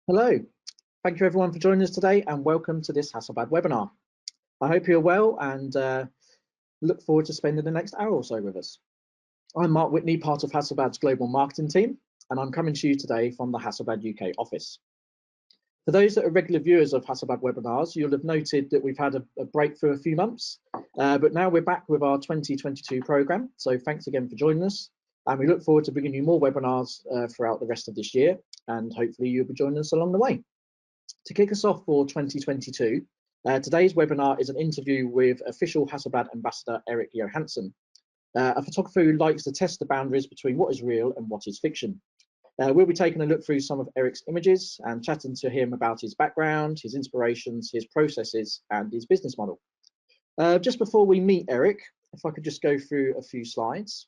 Hello, thank you everyone for joining us today and welcome to this Hasselblad webinar. I hope you're well and look forward to spending the next hour or so with us. I'm Mark Whitney, part of Hasselblad's global marketing team, and I'm coming to you today from the Hasselblad UK office. For those that are regular viewers of Hasselblad webinars, you'll have noted that we've had a break for a few months, but now we're back with our 2022 programme. So thanks again for joining us. And we look forward to bringing you more webinars throughout the rest of this year, and hopefully you'll be joining us along the way. To kick us off for 2022, today's webinar is an interview with official Hasselblad Ambassador Erik Johansson, a photographer who likes to test the boundaries between what is real and what is fiction. We'll be taking a look through some of Erik's images and chatting to him about his background, his inspirations, his processes, and his business model. Just before we meet Erik, if I could just go through a few slides.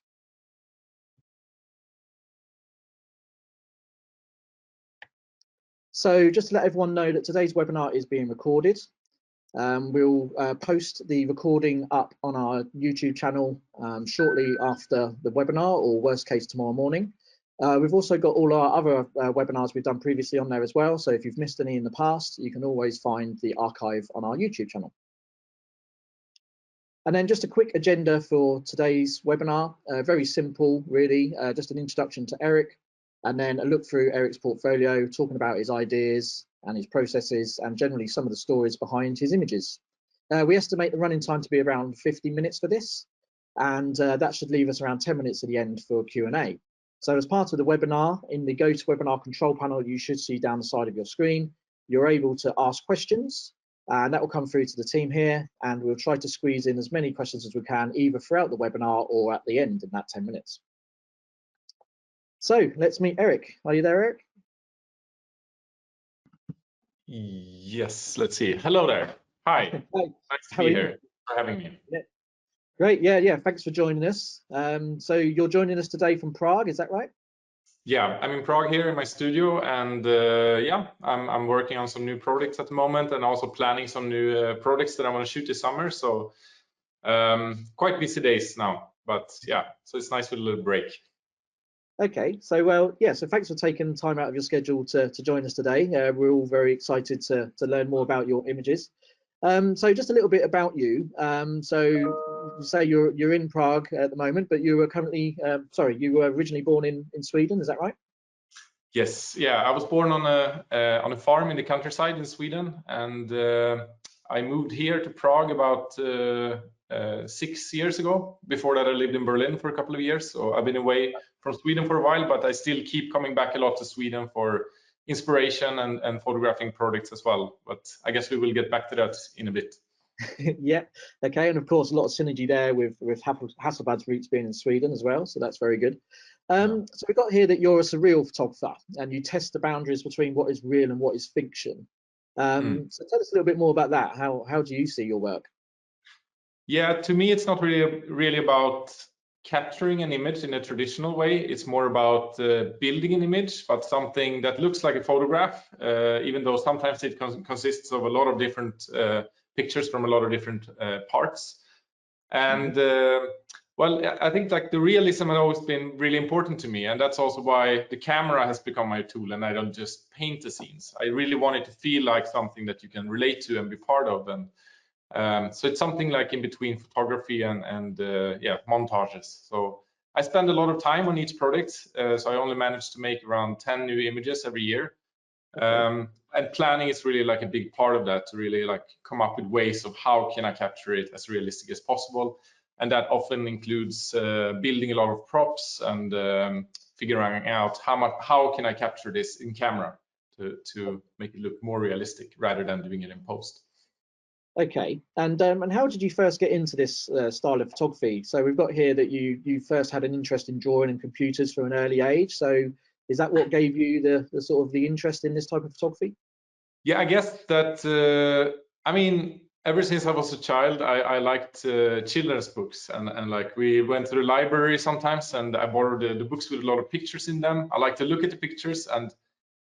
So just to let everyone know that today's webinar is being recorded. We'll post the recording up on our YouTube channel shortly after the webinar, or worst case tomorrow morning. We've also got all our other webinars we've done previously on there as well. So if you've missed any in the past, you can always find the archive on our YouTube channel. And then just a quick agenda for today's webinar, very simple really, just an introduction to Erik, and then a look through Erik's portfolio, talking about his ideas and his processes and generally some of the stories behind his images. We estimate the running time to be around 50 minutes for this, and that should leave us around 10 minutes at the end for Q&A. So as part of the webinar, in the GoToWebinar control panel you should see down the side of your screen, you're able to ask questions, and that will come through to the team here, and we'll try to squeeze in as many questions as we can, either throughout the webinar or at the end in that 10 minutes. So let's meet Erik. Are you there, Erik? Yes, let's see. Hello there. Hi. Hi. Nice to be here. For having me. Yeah. Great. Yeah. Thanks for joining us. So you're joining us today from Prague, is that right? Yeah, I'm in Prague here in my studio, and yeah, I'm working on some new projects at the moment, and also planning some new projects that I want to shoot this summer. So quite busy days now, but yeah, so it's nice with a little break. Okay, so well, yeah, so thanks for taking time out of your schedule to join us today. We're all very excited to learn more about your images. So just a little bit about you. So you say you're in Prague at the moment, but you were currently, you were originally born in Sweden, is that right? Yes, yeah, I was born on a farm in the countryside in Sweden, and I moved here to Prague about 6 years ago. Before that, I lived in Berlin for a couple of years, so I've been away from Sweden for a while, but I still keep coming back a lot to Sweden for inspiration and photographing projects as well. But I guess we will get back to that in a bit. Yeah, okay, and of course a lot of synergy there with Hasselblad's roots being in Sweden as well, so that's very good. So we got here that you're a surreal photographer and you test the boundaries between what is real and what is fiction. So tell us a little bit more about that. How do you see your work? Yeah, to me it's not really about capturing an image in a traditional way. It's more about building an image, but something that looks like a photograph, even though sometimes it consists of a lot of different pictures from a lot of different parts. And well, I think like the realism has always been really important to me, and that's also why the camera has become my tool, and I don't just paint the scenes. I really want it to feel like something that you can relate to and be part of. And so it's something like in between photography and yeah, montages. So I spend a lot of time on each project, so I only manage to make around 10 new images every year. And planning is really like a big part of that, to really like come up with ways of how can I capture it as realistic as possible. And that often includes building a lot of props and figuring out how can I capture this in camera to make it look more realistic rather than doing it in post. Okay, and how did you first get into this style of photography? So we've got here that you first had an interest in drawing and computers from an early age. So is that what gave you the sort of the interest in this type of photography? Yeah, I guess that I mean, ever since I was a child, I liked children's books, and like we went to the library sometimes, and I borrowed the books with a lot of pictures in them. I like to look at the pictures and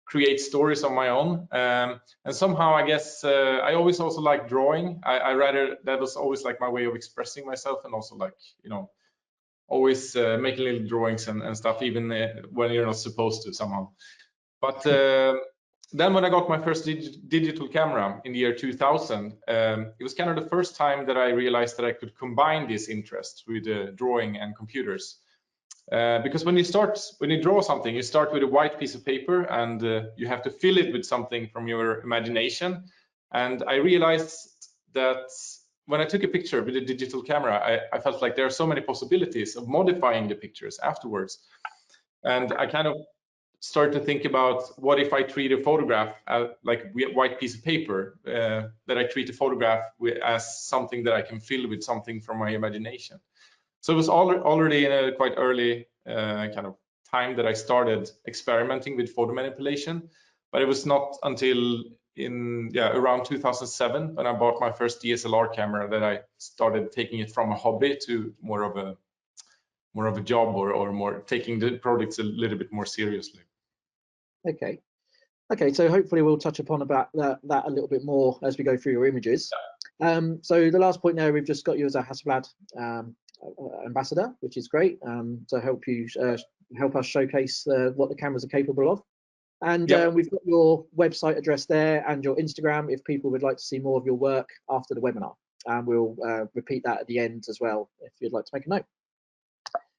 create stories on my own, and somehow I guess I always also like drawing. That was always like my way of expressing myself, and also like, you know, always making little drawings and stuff, even when you're not supposed to somehow. But then when I got my first digital camera in the year 2000, it was kind of the first time that I realized that I could combine this interest with drawing and computers. Because when you draw something, you start with a white piece of paper and you have to fill it with something from your imagination. And I realized that when I took a picture with a digital camera, I felt like there are so many possibilities of modifying the pictures afterwards. And I kind of started to think about, what if I treat a photograph like a white piece of paper, that I treat a photograph as something that I can fill with something from my imagination. So it was already in a quite early kind of time that I started experimenting with photo manipulation, but it was not until around 2007 when I bought my first DSLR camera that I started taking it from a hobby to more of a job, or more taking the projects a little bit more seriously. Okay, so hopefully we'll touch upon about that a little bit more as we go through your images. So the last point there, we've just got you as a Hasselblad ambassador, which is great, to help us showcase what the cameras are capable of. And we've got your website address there and your Instagram if people would like to see more of your work after the webinar. And we'll repeat that at the end as well if you'd like to make a note.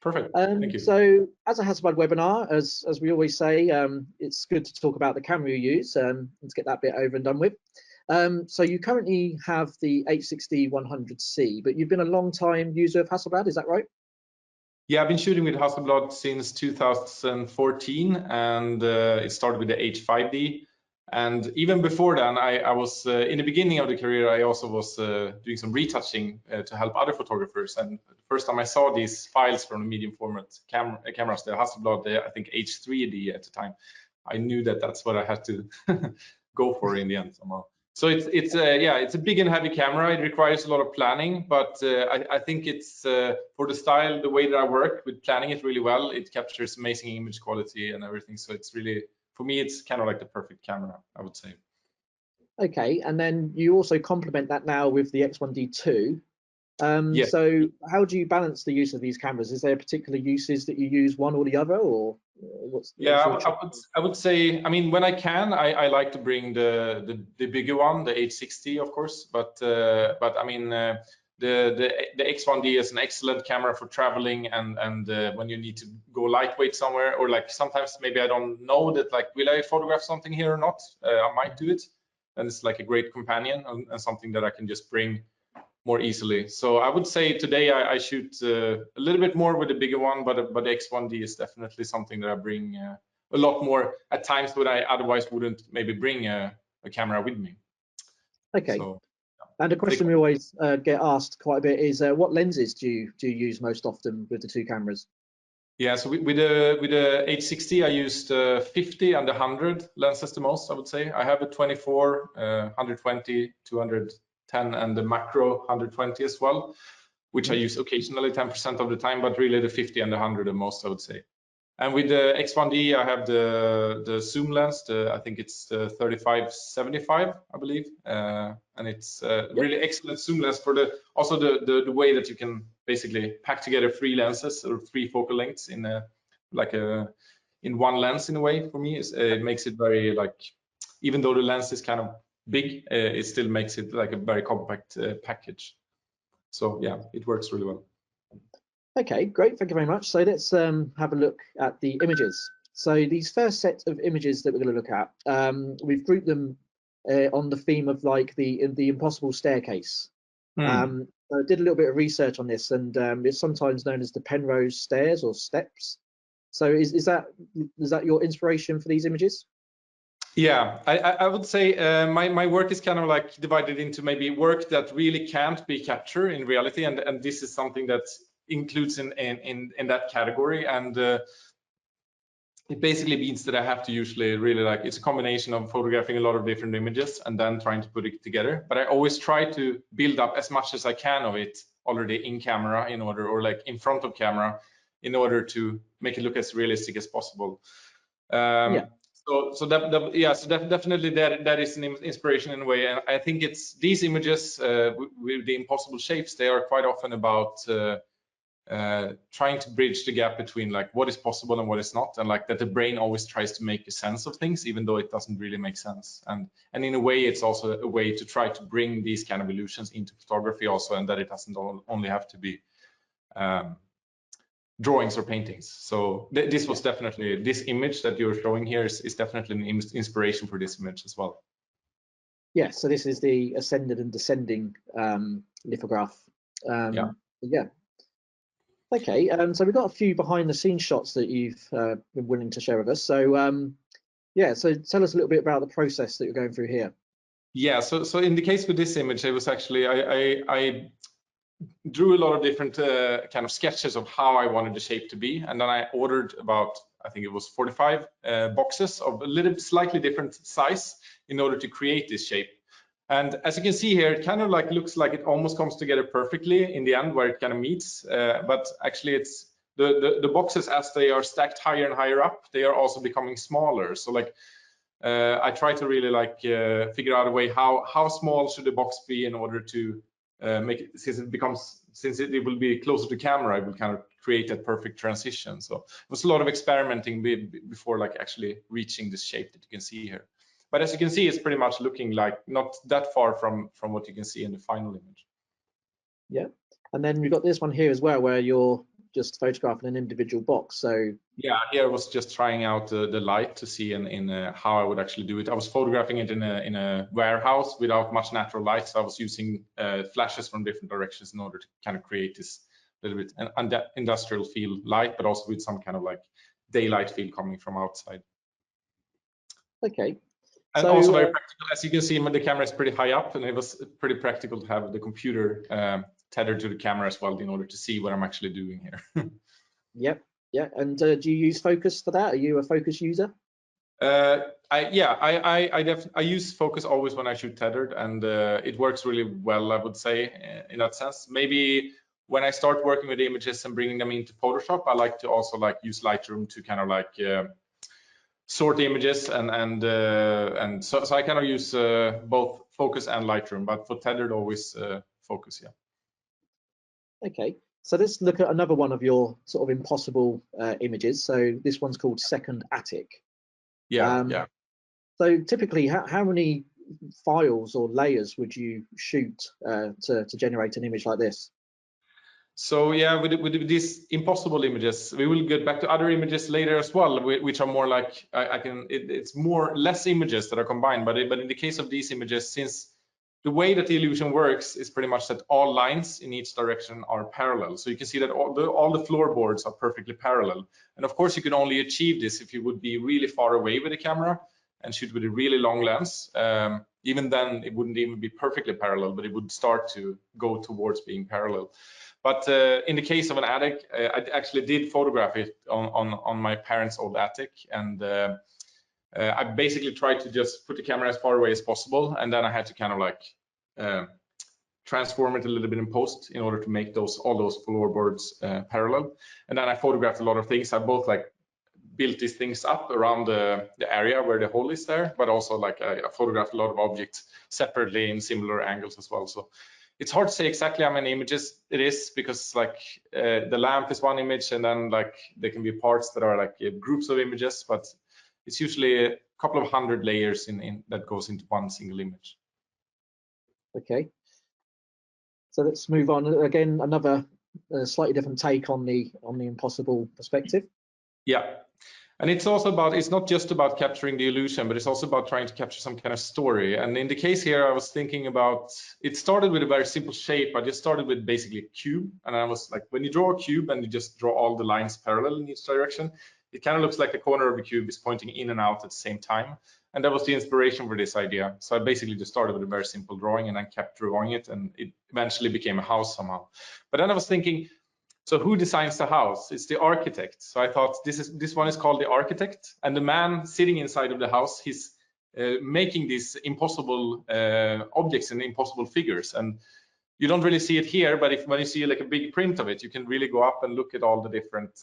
Perfect. Thank you. So as a Hasselblad webinar, as we always say, it's good to talk about the camera you use and to get that bit over and done with. So you currently have the H60-100C, but you've been a long time user of Hasselblad, is that right? Yeah, I've been shooting with Hasselblad since 2014, and it started with the H5D. And even before then, I was in the beginning of the career, I also was doing some retouching to help other photographers. And the first time I saw these files from the medium format cameras, the Hasselblad, I think H3D at the time, I knew that that's what I had to go for in the end somehow. So it's a big and heavy camera. It requires a lot of planning, but I think it's for the style, the way that I work with planning it really well. It captures amazing image quality and everything. So it's really, for me, it's kind of like the perfect camera, I would say. Okay, and then you also complement that now with the X1D II. Yes. So how do you balance the use of these cameras? Is there particular uses that you use one or the other, or I would say, I mean, when I can, I like to bring the bigger one, the H60, of course, but I mean, the X1D is an excellent camera for traveling and when you need to go lightweight somewhere, or like sometimes maybe I don't know that, like, will I photograph something here or not? I might do it, and it's like a great companion and something that I can just bring more easily. So I would say today I shoot a little bit more with the bigger one, but the X1D is definitely something that I bring a lot more at times when I otherwise wouldn't maybe bring a camera with me. Okay. So, and a question we always get asked quite a bit is, what lenses do you use most often with the two cameras? Yeah, so with the H60, I used 50 and 100 lenses the most, I would say. I have a 24, 120, 210, and the macro 120 as well, which I use occasionally 10% of the time, but really the 50 and the 100 the most, I would say. And with the X1D, I have the zoom lens, I think it's the 35-75, I believe, and it's really excellent zoom lens for also the way that you can basically pack together three lenses or three focal lengths in in one lens in a way. For me, it makes it very, like, even though the lens is kind of big, it still makes it like a very compact package. So yeah, it works really well. Okay, great, thank you very much. So let's have a look at the images. So these first set of images that we're going to look at, we've grouped them on the theme of like the impossible staircase. I did a little bit of research on this, and it's sometimes known as the Penrose stairs or steps. So is that your inspiration for these images? Yeah, I would say my work is kind of like divided into maybe work that really can't be captured in reality, and this is something that includes in that category. And it basically means that I have to usually really, like, it's a combination of photographing a lot of different images and then trying to put it together. But I always try to build up as much as I can of it already in camera, in order, or like in front of camera, in order to make it look as realistic as possible. So definitely that is an inspiration in a way. And I think it's these images with the impossible shapes, they are quite often about trying to bridge the gap between like what is possible and what is not, and like that the brain always tries to make a sense of things even though it doesn't really make sense. And in a way it's also a way to try to bring these kind of illusions into photography also, and that it doesn't only have to be drawings or paintings. So this was definitely, this image that you're showing here is definitely an inspiration for this image as well. Yeah, so this is the ascending and descending lithograph. Yeah. Okay, so we've got a few behind the scenes shots that you've been willing to share with us. So yeah, so tell us a little bit about the process that you're going through here. Yeah, so in the case with this image, it was actually, I drew a lot of different kind of sketches of how I wanted the shape to be, and then I ordered about, I think it was 45 boxes of a little slightly different size in order to create this shape. And as you can see here, it kind of like looks like it almost comes together perfectly in the end where it kind of meets, but actually it's the boxes, as they are stacked higher and higher up, they are also becoming smaller. So like I try to really like figure out a way how small should the box be in order to make it, since it will be closer to camera, it will kind of create that perfect transition. So it was a lot of experimenting before like actually reaching this shape that you can see here. But as you can see, it's pretty much looking like not that far from what you can see in the final image. Yeah, and then we've got this one here as well, where you're just photographing an individual box. So yeah, here I was just trying out the light to see in how I would actually do it. I was photographing it in a warehouse without much natural light, so I was using flashes from different directions in order to kind of create this little bit industrial feel light, but also with some kind of like daylight feel coming from outside. Okay. And so, also very practical, as you can see, the camera is pretty high up, and it was pretty practical to have the computer tethered to the camera as well in order to see what I'm actually doing here. Yep. Yeah. And do you use focus for that? Are you a focus user? I use focus always when I shoot tethered, and it works really well, I would say, in that sense. Maybe when I start working with images and bringing them into Photoshop, I like to also like use Lightroom to kind of like sort images, and so I kind of use both focus and Lightroom, but for tethered always focus. Yeah. Okay, so let's look at another one of your sort of impossible images. So this one's called Second Attic. Yeah. So typically, how many files or layers would you shoot to generate an image like this? So yeah, with these impossible images, we will get back to other images later as well, which are more like it's more less images that are combined. But in the case of these images, since the way that the illusion works is pretty much that all lines in each direction are parallel. So you can see that all the floorboards are perfectly parallel. And of course, you can only achieve this if you would be really far away with the camera and shoot with a really long lens. Even then, it wouldn't even be perfectly parallel, but it would start to go towards being parallel. But in the case of an attic, I actually did photograph it on my parents' old attic, and I basically tried to just put the camera as far away as possible, and then I had to kind of like transform it a little bit in post in order to make all those floorboards parallel. And then I photographed a lot of things. I both like built these things up around the area where the hole is there, but also like I photographed a lot of objects separately in similar angles as well. So it's hard to say exactly how many images it is, because like the lamp is one image, and then like there can be parts that are like groups of images, but it's usually a couple of hundred layers that goes into one single image. Okay, so let's move on. Again, another slightly different take on the impossible perspective. Yeah. And it's also about, it's not just about capturing the illusion, but it's also about trying to capture some kind of story. And in the case here, I was thinking about, it started with a very simple shape. I just started with basically a cube. And I was like, when you draw a cube and you just draw all the lines parallel in each direction, it kind of looks like the corner of the cube is pointing in and out at the same time. And that was the inspiration for this idea. So I basically just started with a very simple drawing and then kept drawing it, and it eventually became a house somehow. But then I was thinking, so who designs the house? It's the architect. So I thought this one is called the architect, and the man sitting inside of the house, he's making these impossible objects and impossible figures. And you don't really see it here, but when you see like a big print of it, you can really go up and look at all the different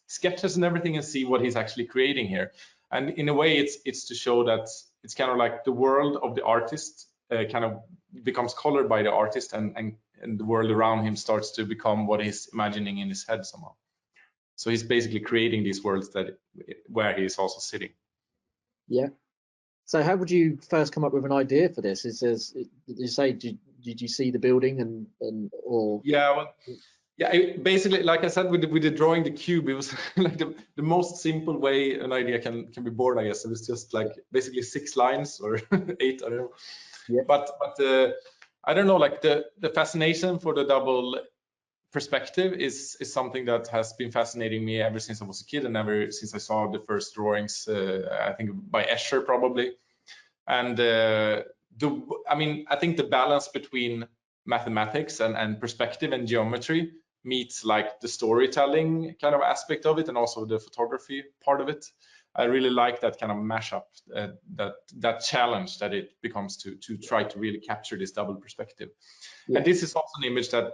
sketches and everything and see what he's actually creating here. And in a way, it's to show that it's kind of like the world of the artist kind of becomes colored by the artist and and the world around him starts to become what he's imagining in his head somehow. So he's basically creating these worlds where he is also sitting. Yeah. So how would you first come up with an idea for this? Did you say, did you see the building or? Yeah, well, yeah, basically, like I said, with the drawing the cube, it was like the most simple way an idea can be born, I guess. It was just like basically 6 lines or 8, I don't know. Yeah. But I don't know, like the fascination for the double perspective is something that has been fascinating me ever since I was a kid, and ever since I saw the first drawings, I think by Escher probably. And I think the balance between mathematics and perspective and geometry meets like the storytelling kind of aspect of it, and also the photography part of it. I really like that kind of mashup, that challenge that it becomes to try to really capture this double perspective. Yeah. And this is also an image that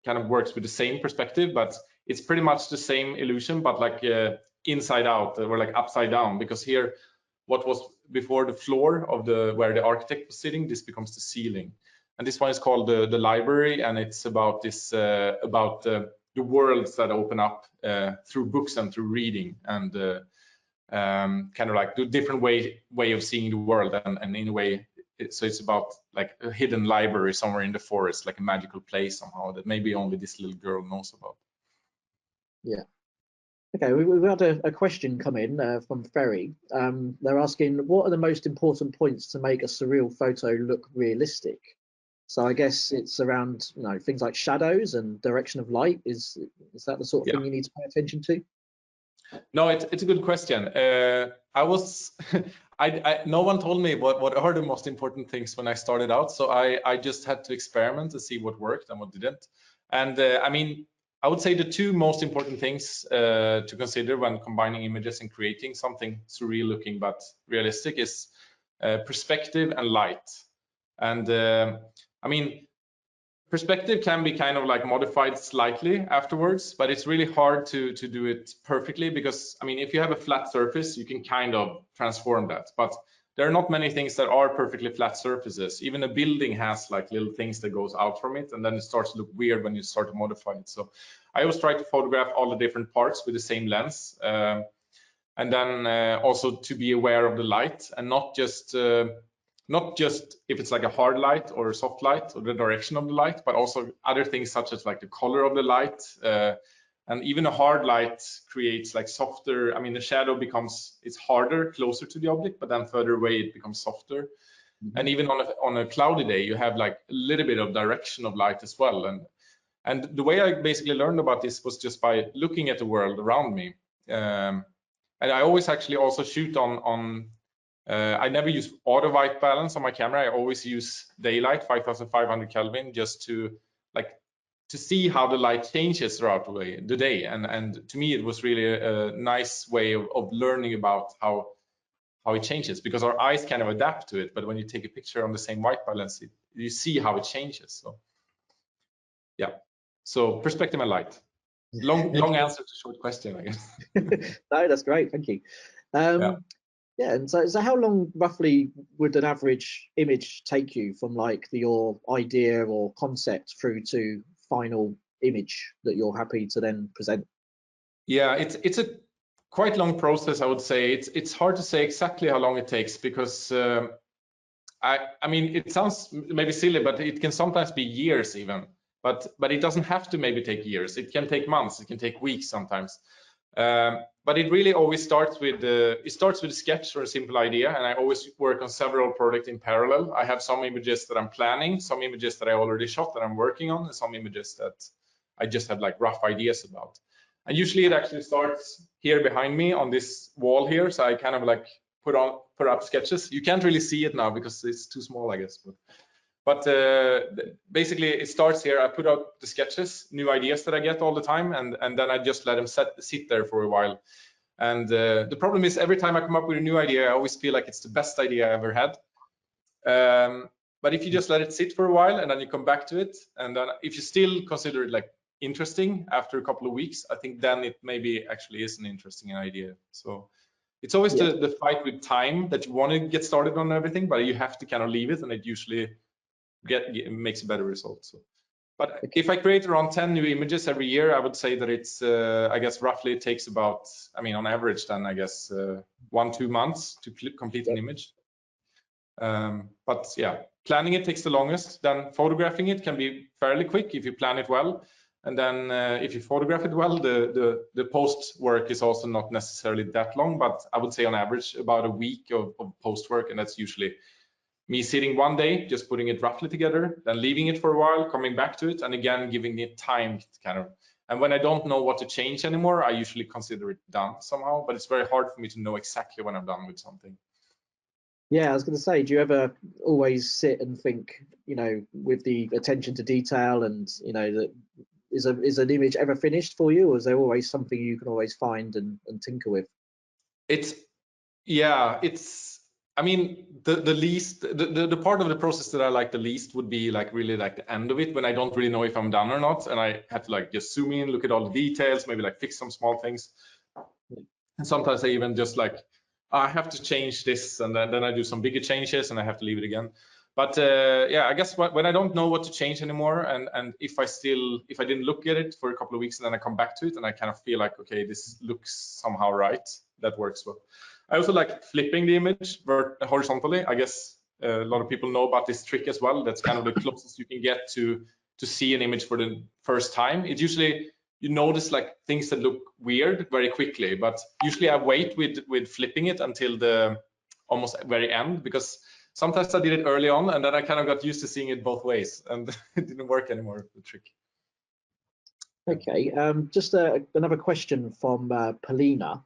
kind of works with the same perspective, but it's pretty much the same illusion, but like inside out or like upside down, because here what was before the floor of where the architect was sitting, this becomes the ceiling. And this one is called the library, and it's about this about the worlds that open up through books and through reading, and kind of like the different way of seeing the world, and in a way, so it's about like a hidden library somewhere in the forest, like a magical place somehow that maybe only this little girl knows about. Yeah. Okay, we've had a question come in from Ferry. They're asking, what are the most important points to make a surreal photo look realistic? So I guess it's around, things like shadows and direction of light. Is that the sort of thing you need to pay attention to? No, it's a good question. No one told me what are the most important things when I started out, so I just had to experiment to see what worked and what didn't. And I mean, I would say the 2 most important things to consider when combining images and creating something surreal looking but realistic is perspective and light. And I mean, perspective can be kind of like modified slightly afterwards, but it's really hard to do it perfectly, because I mean, if you have a flat surface, you can kind of transform that, but there are not many things that are perfectly flat surfaces. Even a building has like little things that goes out from it, and then it starts to look weird when you start to modify it. So I always try to photograph all the different parts with the same lens, and then also to be aware of the light, and not just if it's like a hard light or a soft light or the direction of the light, but also other things such as like the color of the light. And even a hard light creates like softer, I mean, the shadow it's harder closer to the object, but then further away it becomes softer. Mm-hmm. And even on a cloudy day, you have like a little bit of direction of light as well. And the way I basically learned about this was just by looking at the world around me. And I always actually also shoot on I never use auto white balance on my camera. I always use daylight, 5500 Kelvin, just to see how the light changes throughout the day. And to me, it was really a nice way of learning about how it changes, because our eyes kind of adapt to it. But when you take a picture on the same white balance, you see how it changes. So yeah, so perspective and light. Long answer to short question, I guess. No, that's great. Thank you. Yeah, and so how long roughly would an average image take you from like your idea or concept through to final image that you're happy to then present? Yeah, it's a quite long process, I would say. It's hard to say exactly how long it takes, because I mean, it sounds maybe silly, but it can sometimes be years even. But it doesn't have to maybe take years. It can take months. It can take weeks sometimes. But it really always starts with a sketch or a simple idea, and I always work on several projects in parallel. I have some images that I'm planning, some images that I already shot that I'm working on, and some images that I just have like rough ideas about. And usually it actually starts here behind me on this wall here, so I kind of like put up sketches. You can't really see it now because it's too small, I guess. But basically, it starts here. I put out the sketches, new ideas that I get all the time, and then I just let them sit there for a while. And the problem is, every time I come up with a new idea, I always feel like it's the best idea I ever had. But if you just let it sit for a while and then you come back to it, and then if you still consider it like interesting after a couple of weeks, I think then it maybe actually is an interesting idea. So it's always the fight with time, that you want to get started on everything, but you have to kind of leave it, and it usually makes a better result. So But if I create around 10 new images every year, I would say that it's, I guess roughly it takes about, I mean, on average then, I guess 1-2 months to complete an image. But yeah, planning it takes the longest. Then photographing it can be fairly quick if you plan it well. And then if you photograph it well, the post work is also not necessarily that long, but I would say on average about a week of post work, and that's usually me sitting one day, just putting it roughly together, then leaving it for a while, coming back to it, and again giving it time to kind of. And when I don't know what to change anymore, I usually consider it done somehow, but it's very hard for me to know exactly when I'm done with something. Yeah, I was going to say, do you ever always sit and think, you know, with the attention to detail, and you know, that is an image ever finished for you, or is there always something you can always find and tinker with? It's, yeah, it's, I mean, the part of the process that I like the least would be like really like the end of it, when I don't really know if I'm done or not, and I have to like just zoom in, look at all the details, maybe like fix some small things. And sometimes I even just like, I have to change this, and then I do some bigger changes and I have to leave it again. But yeah, I guess when I don't know what to change anymore, and if I didn't look at it for a couple of weeks and then I come back to it and I kind of feel like, okay, this looks somehow right, that works well. I also like flipping the image horizontally. I guess a lot of people know about this trick as well. That's kind of the closest you can get to see an image for the first time. It usually, you notice like things that look weird very quickly, but usually I wait with flipping it until the almost very end, because sometimes I did it early on and then I kind of got used to seeing it both ways, and it didn't work anymore, the trick. Okay, just another question from Polina.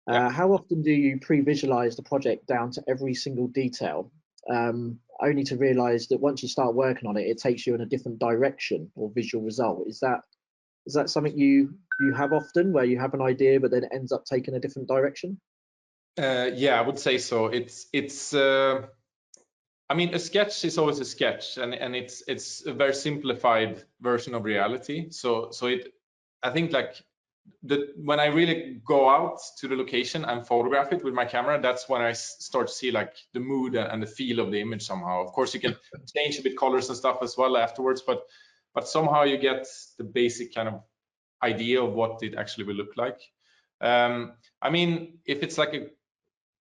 Yeah. How often do you pre-visualize the project down to every single detail, only to realize that once you start working on it, it takes you in a different direction or visual result? Is that something you have often, where you have an idea but then it ends up taking a different direction? Yeah, I would say so. It's I mean, a sketch is always a sketch, and it's a very simplified version of reality. So I think like when I really go out to the location and photograph it with my camera, that's when I start to see like the mood and the feel of the image somehow. Of course, you can change a bit colors and stuff as well afterwards, but somehow you get the basic kind of idea of what it actually will look like. I mean, if it's like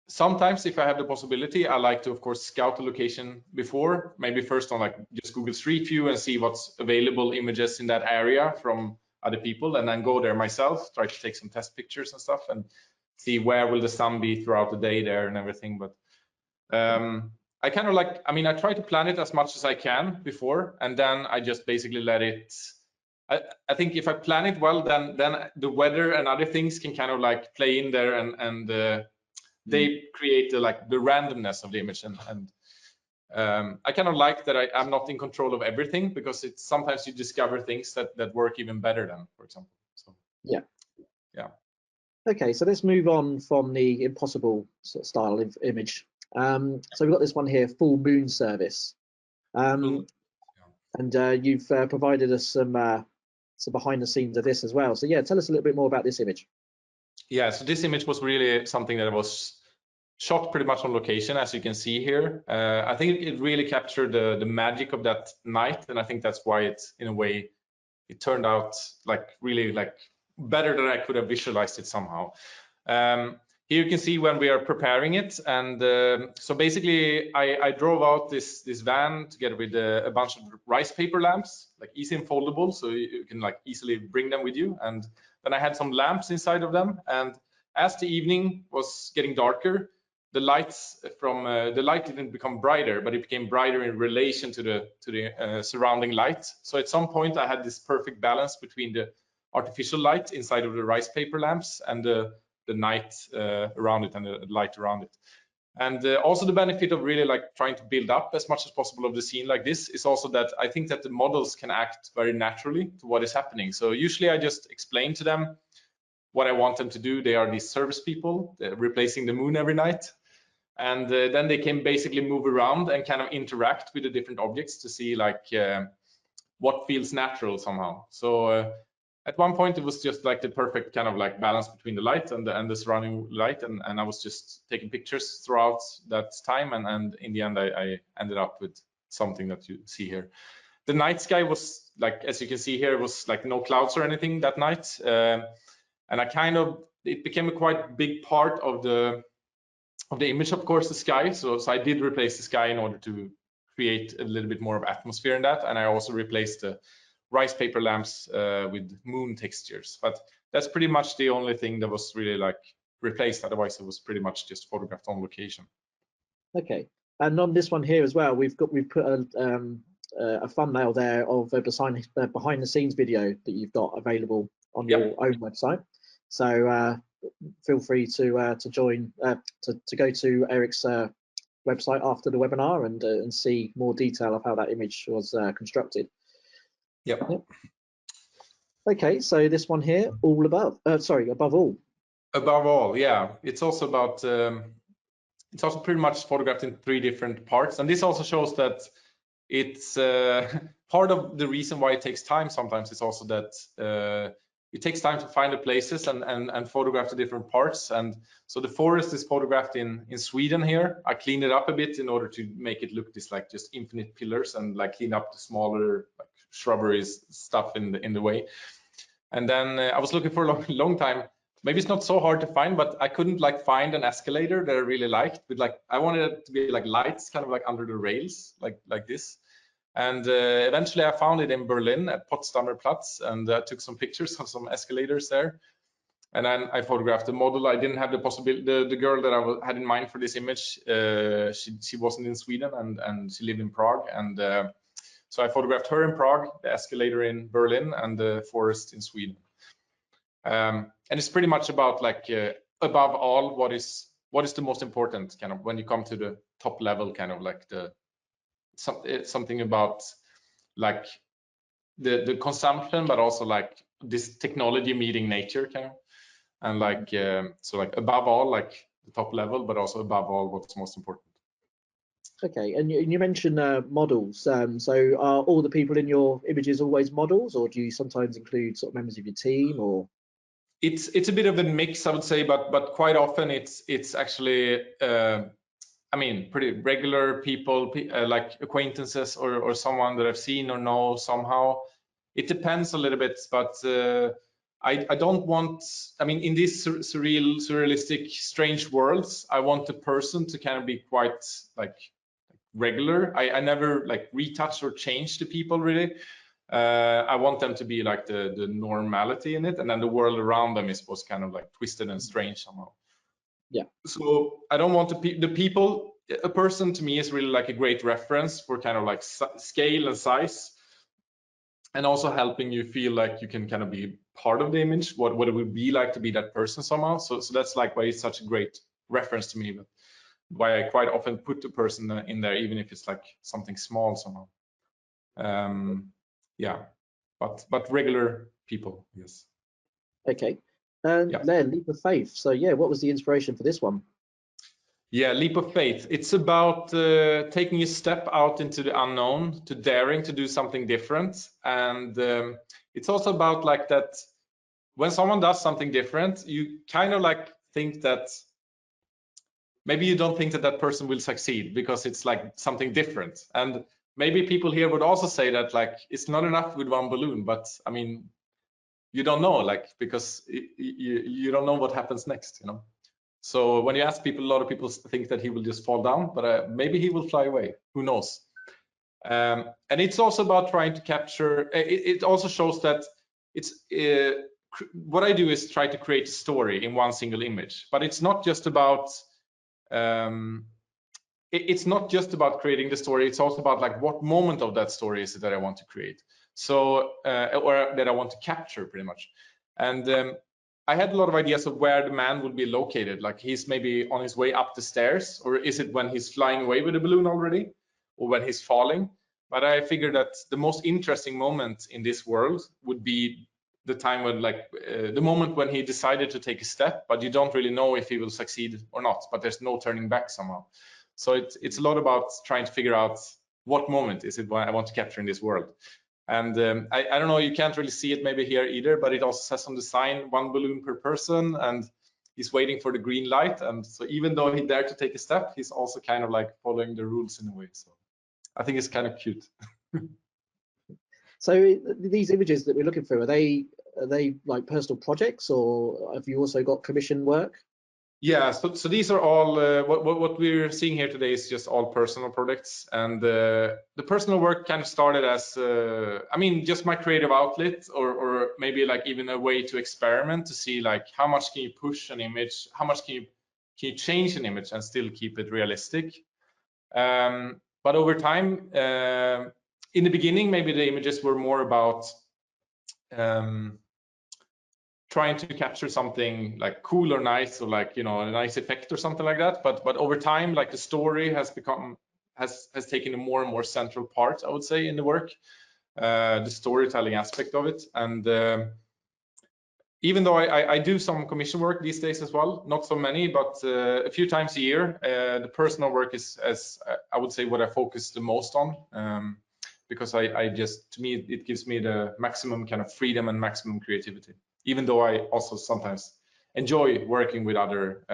sometimes if I have the possibility, I like to, of course, scout the location before, maybe first on like just Google Street View and see what's available images in that area from other people, and then go there myself, try to take some test pictures and stuff, and see where will the sun be throughout the day there and everything. But I kind of like, I mean, I try to plan it as much as I can before, and then I just basically let it. I think if I plan it well, then the weather and other things can kind of like play in there, and they create the randomness of the image, and I kind of like that I'm not in control of everything, because it's sometimes you discover things that work even better than, for example. So yeah. Okay, so let's move on from the impossible sort of style of image. So we've got this one here, full moon service, and you've provided us some behind the scenes of this as well. So yeah, tell us a little bit more about this image. Yeah, so this image was really something that was shot pretty much on location, as you can see here. I think it really captured the magic of that night, and I think that's why it's, in a way, it turned out like really like better than I could have visualized it somehow. Here you can see when we are preparing it, and so basically I drove out this van together with a bunch of rice paper lamps, like easy and foldable, so you can like easily bring them with you. And then I had some lamps inside of them, and as the evening was getting darker, the lights from the light didn't become brighter, but it became brighter in relation to the surrounding light. So at some point I had this perfect balance between the artificial light inside of the rice paper lamps and the night around it and the light around it. And also the benefit of really like trying to build up as much as possible of the scene like this is also that I think that the models can act very naturally to what is happening. So usually I just explain to them what I want them to do. They are these service people replacing the moon every night. And then they can basically move around and kind of interact with the different objects to see like what feels natural somehow. So at one point it was just like the perfect kind of like balance between the light and the surrounding light, and I was just taking pictures throughout that time, and in the end I ended up with something that you see here. the night sky was like, as you can see here, it was like no clouds or anything that night, and it became a quite big part of the image, of course, the sky. So I did replace the sky in order to create a little bit more of atmosphere in that, and I also replaced the rice paper lamps with moon textures. But that's pretty much the only thing that was really like replaced. Otherwise, it was pretty much just photographed on location. Okay, and on this one here as well, we've put a thumbnail there of a behind the scenes video that you've got available on your own website. So feel free to join to go to Erik's website after the webinar and see more detail of how that image was constructed. Yep. Okay, so this one here, all above. Above all. Above all, yeah. It's also about. It's also pretty much photographed in 3 different parts, and this also shows that it's part of the reason why it takes time. Sometimes it's also that it takes time to find the places and photograph the different parts. And so the forest is photographed in Sweden here. I cleaned it up a bit in order to make it look this like just infinite pillars and like clean up the smaller like shrubberies stuff in the way. And then I was looking for a long time. Maybe it's not so hard to find, but I couldn't like find an escalator that I really liked. With like I wanted it to be like lights, kind of like under the rails, like this. And eventually I found it in Berlin at Potsdamer Platz, and I took some pictures of some escalators there. And then I photographed the model. I didn't have the possibility. The girl that I had in mind for this image, she wasn't in Sweden, and she lived in Prague. And so I photographed her in Prague, the escalator in Berlin, and the forest in Sweden. And it's pretty much about like above all, what is the most important kind of when you come to the top level, kind of like something about like the consumption, but also like this technology meeting nature kind of, and like so like above all, like the top level, but also above all, what's most important. Okay, and you mentioned models. So are all the people in your images always models, or do you sometimes include sort of members of your team, or? It's a bit of a mix, I would say, but quite often it's actually I mean pretty regular people, like acquaintances or someone that I've seen or know somehow. It depends a little bit, but I don't want. I mean, in these surrealistic, strange worlds, I want the person to kind of be quite like regular. I never like retouch or change the people really. I want them to be like the normality in it, and then the world around them is supposed to kind of like twisted and strange somehow. Yeah. So I don't want the people. A person to me is really like a great reference for kind of like scale and size, and also helping you feel like you can kind of be part of the image, what it would be like to be that person somehow. So that's like why it's such a great reference to me, but why I quite often put the person in there, even if it's like something small somehow. Yeah, but regular people, yes. Okay, and then leap of faith. So yeah, what was the inspiration for this one? Yeah, leap of faith. It's about taking a step out into the unknown, to daring to do something different, and it's also about like that. When someone does something different, you kind of like think that maybe you don't think that that person will succeed because it's like something different. And maybe people here would also say that like it's not enough with one balloon, but I mean, you don't know, like, because you don't know what happens next, you know. So when you ask people, a lot of people think that he will just fall down, but maybe he will fly away. Who knows? And it's also about trying to capture. It also shows that it's what I do is try to create a story in one single image, but it's not just about. It's not just about creating the story. It's also about like what moment of that story is it that I want to create. So or that I want to capture, pretty much. And I had a lot of ideas of where the man would be located. Like he's maybe on his way up the stairs, or is it when he's flying away with the balloon already, or when he's falling? But I figured that the most interesting moment in this world would be the time when, like, the moment when he decided to take a step, but you don't really know if he will succeed or not. But there's no turning back somehow. So it's a lot about trying to figure out what moment is it I want to capture in this world. And I don't know, you can't really see it maybe here either, but it also says on the sign, 1 balloon per person, and he's waiting for the green light. And so even though he dared to take a step, he's also kind of like following the rules in a way. So I think it's kind of cute. So these images that we're looking for, are they like personal projects, or have you also got commission work? Yeah, so these are all what we're seeing here today is just all personal projects, and the personal work kind of started as I mean, just my creative outlet, or maybe like even a way to experiment to see like how much can you push an image, how much can you change an image and still keep it realistic. But over time, in the beginning, maybe the images were more about trying to capture something like cool or nice, or like, you know, a nice effect or something like that. But over time, like the story has taken a more and more central part, I would say, in the work, the storytelling aspect of it. And even though I do some commission work these days as well, not so many, but a few times a year, the personal work is, as I would say, what I focus the most on, because I just, to me, it gives me the maximum kind of freedom and maximum creativity, even though I also sometimes enjoy working with other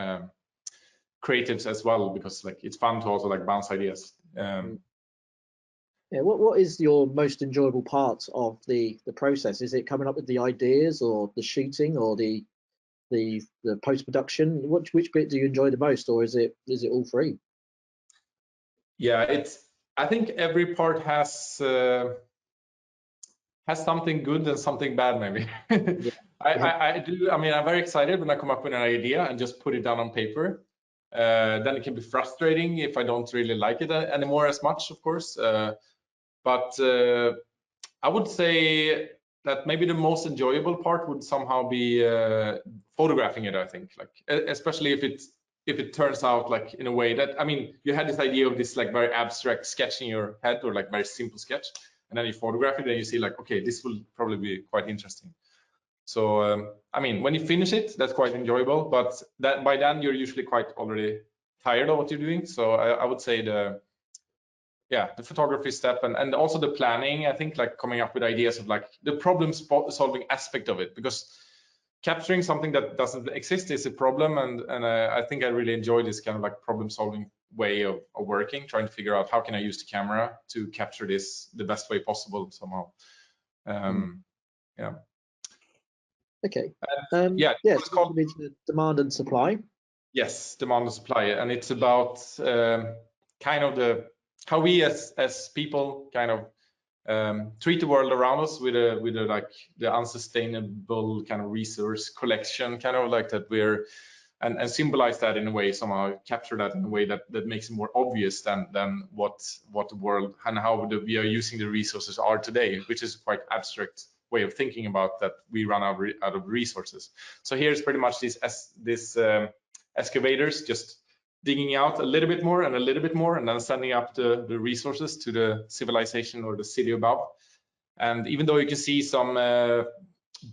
creatives as well, because like it's fun to also like bounce ideas. Yeah, what is your most enjoyable part of the process? Is it coming up with the ideas, or the shooting, or the post-production? Which bit do you enjoy the most, or is it all three? Yeah, I think every part has something good and something bad, maybe. Yeah. I do. I mean, I'm very excited when I come up with an idea and just put it down on paper. Then it can be frustrating if I don't really like it anymore as much, of course. But I would say that maybe the most enjoyable part would somehow be photographing it. I think, like especially if it turns out like in a way that, I mean, you had this idea of this like very abstract sketch in your head, or like very simple sketch, and then you photograph it and you see like, okay, this will probably be quite interesting. So I mean, when you finish it, that's quite enjoyable, but that by then you're usually quite already tired of what you're doing. So I would say the photography step, and also the planning, I think, like coming up with ideas of like the problem solving aspect of it, because capturing something that doesn't exist is a problem, and I think I really enjoy this kind of like problem solving way of working, trying to figure out how can I use the camera to capture this the best way possible somehow. Yeah. Okay. It's called demand and supply. Yes, demand and supply, and it's about kind of how we as people kind of treat the world around us with a like the unsustainable kind of resource collection, kind of like that we're and symbolize that in a way, somehow capture that in a way that makes it more obvious than what the world and how we are using the resources are today, which is quite abstract way of thinking about that we run out of resources. So here's pretty much this excavators just digging out a little bit more and a little bit more, and then sending up the resources to the civilization or the city above. And even though you can see some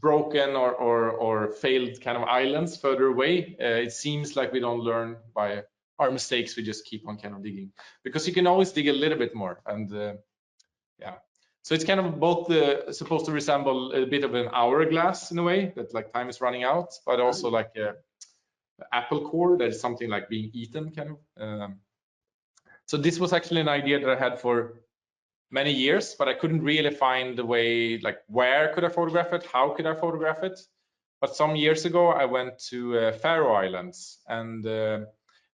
broken or failed kind of islands further away, it seems like we don't learn by our mistakes. We just keep on kind of digging, because you can always dig a little bit more. And yeah, so it's kind of both supposed to resemble a bit of an hourglass in a way, that like time is running out, but also like a apple core that is something like being eaten, kind of. So this was actually an idea that I had for many years, but I couldn't really find the way, like where could I photograph it, how could I photograph it. But some years ago I went to Faroe Islands, and there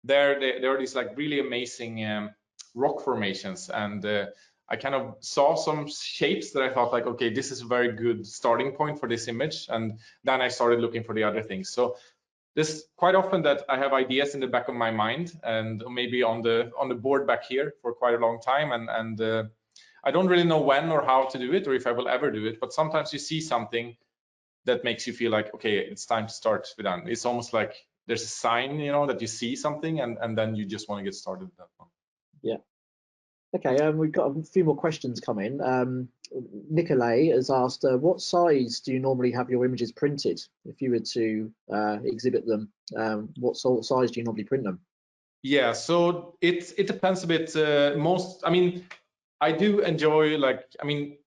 are these like really amazing rock formations, and I kind of saw some shapes that I thought like, okay, this is a very good starting point for this image. And then I started looking for the other things. So there's quite often that I have ideas in the back of my mind, and maybe on the board back here for quite a long time, and I don't really know when or how to do it, or if I will ever do it. But sometimes you see something that makes you feel like, okay, it's time to start with that. It's almost like there's a sign, you know, that you see something, and then you just want to get started with that one. Yeah. Okay, we've got a few more questions coming. Nicolay has asked, what size do you normally have your images printed? If you were to exhibit them, what sort of size do you normally print them? Yeah, so it depends a bit. I mean, I do enjoy, like, I mean,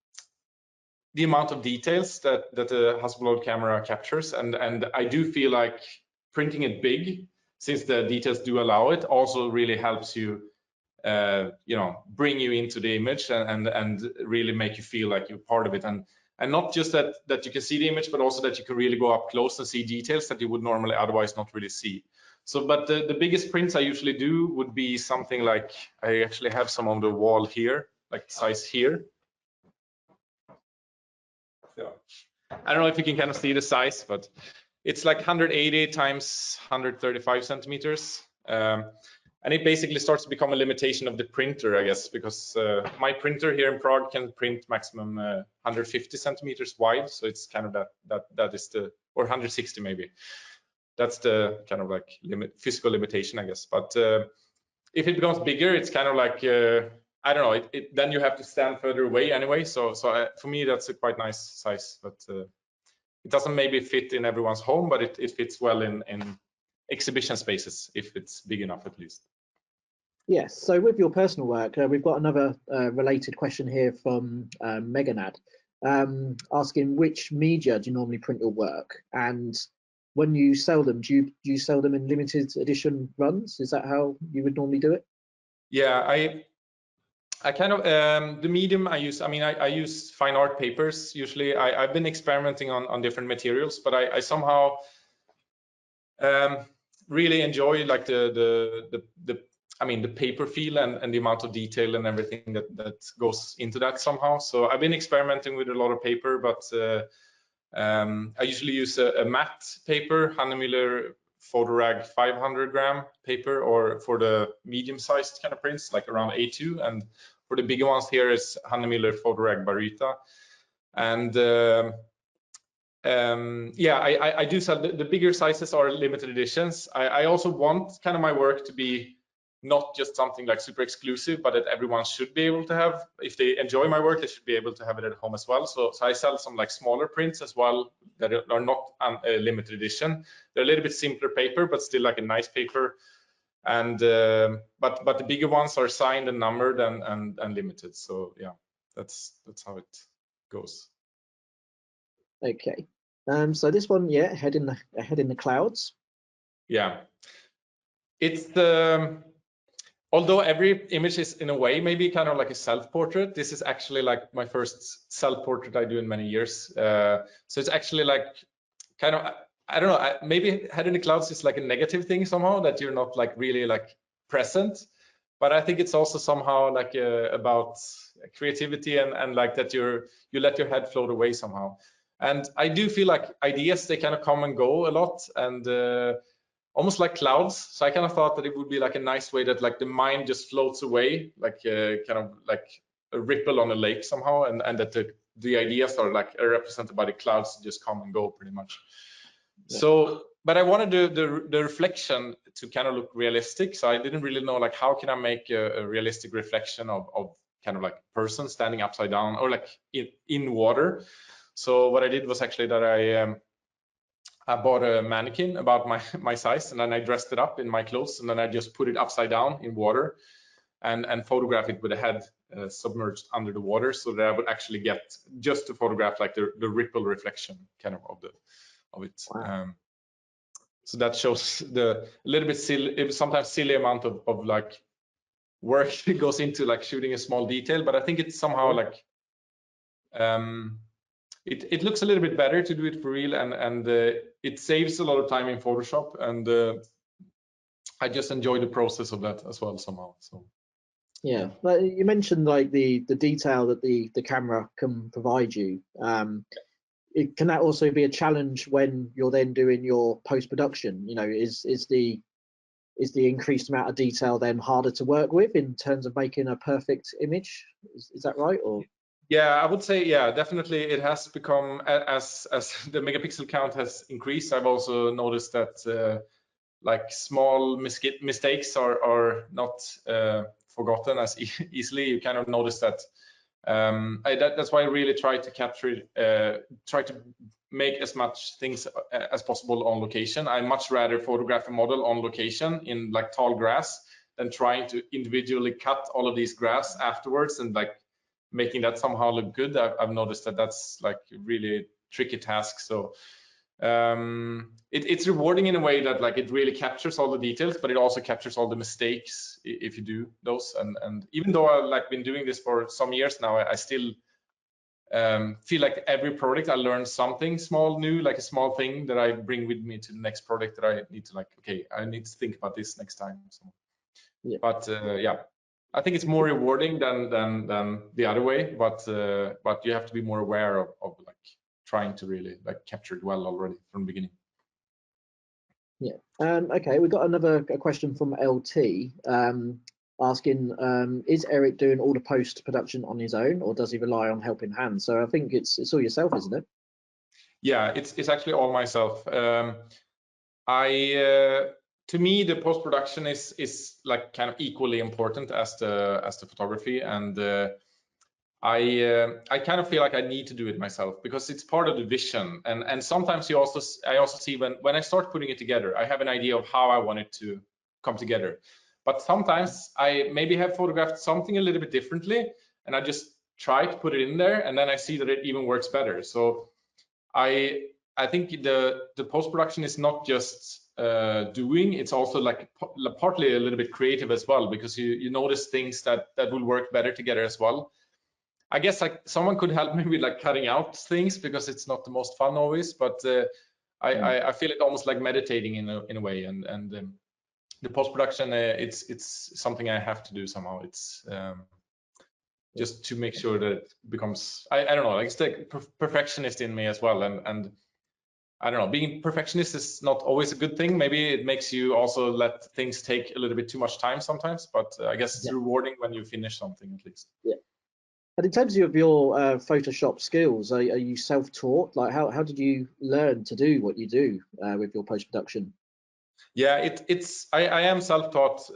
the amount of details that a Hasselblad camera captures, and I do feel like printing it big, since the details do allow it, also really helps you you know, bring you into the image and really make you feel like you're part of it, and not just that you can see the image, but also that you can really go up close and see details that you would normally otherwise not really see. So, but the biggest prints I usually do would be something like, I actually have some on the wall here, like size here. So, I don't know if you can kind of see the size, but it's like 180 times 135 centimeters. And it basically starts to become a limitation of the printer, I guess, because my printer here in Prague can print maximum 150 centimeters wide. So it's kind of that is the, or 160 maybe. That's the kind of like physical limitation, I guess. But if it becomes bigger, it's kind of like, I don't know, then you have to stand further away anyway. So for me, that's a quite nice size, but it doesn't maybe fit in everyone's home, but it fits well in exhibition spaces, if it's big enough at least. Yes, so with your personal work, we've got another related question here from Meganad, asking which media do you normally print your work, and when you sell them, do you sell them in limited edition runs? Is that how you would normally do it? Yeah, I kind of the medium I use, I mean, I use fine art papers usually. I've been experimenting on different materials, but I somehow really enjoy like I mean, the paper feel and the amount of detail and everything that goes into that somehow. So I've been experimenting with a lot of paper, but I usually use a matte paper, Hannemüller Photorag 500 gram paper, or for the medium-sized kind of prints, like around A2, and for the bigger ones here is Hannemüller Photorag Baryta. And yeah, I do sell the bigger sizes are limited editions. I also want kind of my work to be not just something like super exclusive, but that everyone should be able to have. If they enjoy my work, they should be able to have it at home as well. So I sell some like smaller prints as well that are not a limited edition. They're a little bit simpler paper, but still like a nice paper. And but the bigger ones are signed and numbered and limited. So yeah, that's how it goes. Okay. So this one, yeah, head in the clouds. Yeah, it's although every image is in a way maybe kind of like a self-portrait, this is actually like my first self-portrait I do in many years. So it's actually like kind of, I don't know, maybe head in the clouds is like a negative thing somehow, that you're not like really like present. But I think it's also somehow like about creativity and like that you let your head float away somehow. And I do feel like ideas, they kind of come and go a lot, and almost like clouds. So I kind of thought that it would be like a nice way that like the mind just floats away, like kind of like a ripple on a lake somehow, and that the ideas are like represented by the clouds, just come and go pretty much. Yeah. So, but I wanted the reflection to kind of look realistic. So I didn't really know like how can I make a realistic reflection of kind of like person standing upside down or like in water. So what I did was actually that I bought a mannequin about my size, and then I dressed it up in my clothes, and then I just put it upside down in water and photograph it with the head submerged under the water, so that I would actually get just to photograph like the ripple reflection kind of it. Wow. So that shows the little bit silly, sometimes silly amount of like work that goes into like shooting a small detail, but I think it's somehow like it looks a little bit better to do it for real, and it saves a lot of time in Photoshop, and I just enjoy the process of that as well somehow. So yeah, but you mentioned like the detail that the camera can provide you. Can that also be a challenge when you're then doing your post-production? You know, is the increased amount of detail then harder to work with in terms of making a perfect image? Is that right? Or yeah, I would say, yeah, definitely it has become, as the megapixel count has increased, I've also noticed that like small mistakes are not forgotten as easily. You kind of notice that. That's why I really try to capture, try to make as much things as possible on location. I much rather photograph a model on location in like tall grass than trying to individually cut all of these grass afterwards and like making that somehow look good. I've noticed that that's like a really tricky task. So it's rewarding in a way that like it really captures all the details, but it also captures all the mistakes if you do those. And even though I've like been doing this for some years now, I still feel like every project I learn something small new, like a small thing that I bring with me to the next project that I need to like, okay, I need to think about this next time. So, yeah. But yeah, I think it's more rewarding than the other way, but you have to be more aware of like trying to really like capture it well already from the beginning. Yeah. Okay, we got another question from LT asking, is Erik doing all the post-production on his own, or does he rely on helping hands? So I think it's all yourself, isn't it? Yeah, it's actually all myself. To me, the post-production is like kind of equally important as the photography, and I kind of feel like I need to do it myself because it's part of the vision. And sometimes I also see when I start putting it together, I have an idea of how I want it to come together. But sometimes I maybe have photographed something a little bit differently, and I just try to put it in there, and then I see that it even works better. So I think the post-production is not just doing, it's also like partly a little bit creative as well, because you notice things that will work better together as well. I guess like someone could help me with like cutting out things because it's not the most fun always, but I feel it almost like meditating in a way, and the post-production it's something I have to do somehow. It's just to make sure that it becomes I don't know, like it's the perfectionist in me as well, and I don't know, being perfectionist is not always a good thing. Maybe it makes you also let things take a little bit too much time sometimes, but I guess it's rewarding when you finish something at least. Yeah. And in terms of your Photoshop skills, are you self-taught? Like how did you learn to do what you do with your post-production? Yeah, I am self-taught